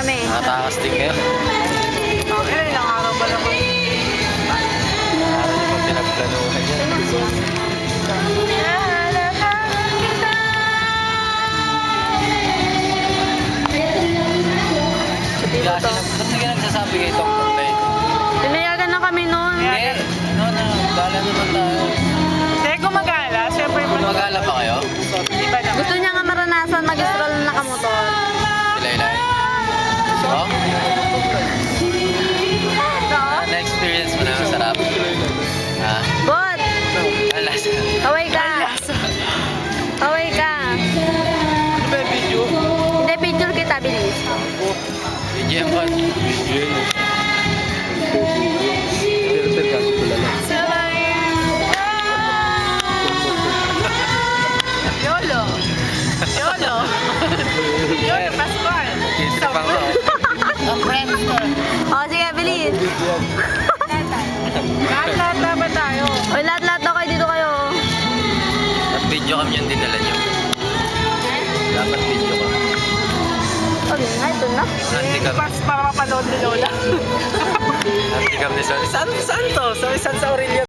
kami. Nakatakas din kayo. Okay, ilang araw ba naman? Araw niyo pag pinagplanuhan yan. Dito to. Ba't hindi ka nagsasabi kayo itong punta ito? Pinayagan na kami noon. Hindi. No, gala naman tayo. Hindi, gumagala. Siyempre, Magala pa kayo? iba naman. Gusto niya nga maranasan mag-stroll na nakamotor. Sila. Oh? Na-experience mo na masarap. Ha? Bot! Alas. Kaway ka! Kaway ka! Ano ba yung video? Hindi, picture kita, bilis. Video yan ba? Video yan. Yolo. Yolo. Yolo, Pascual. Kitripang ko. Ang friendster. O, sige, bilis. Lahat-lahat na ba tayo? O, lahat-lahat daw kayo dito kayo. Video kami yung dinala nyo. Dapat video ka. Okay nga, ito na. Handicap. Pas para mapanood ni Lola. Handicap ni Sony. Saan to? Sa Aurelio.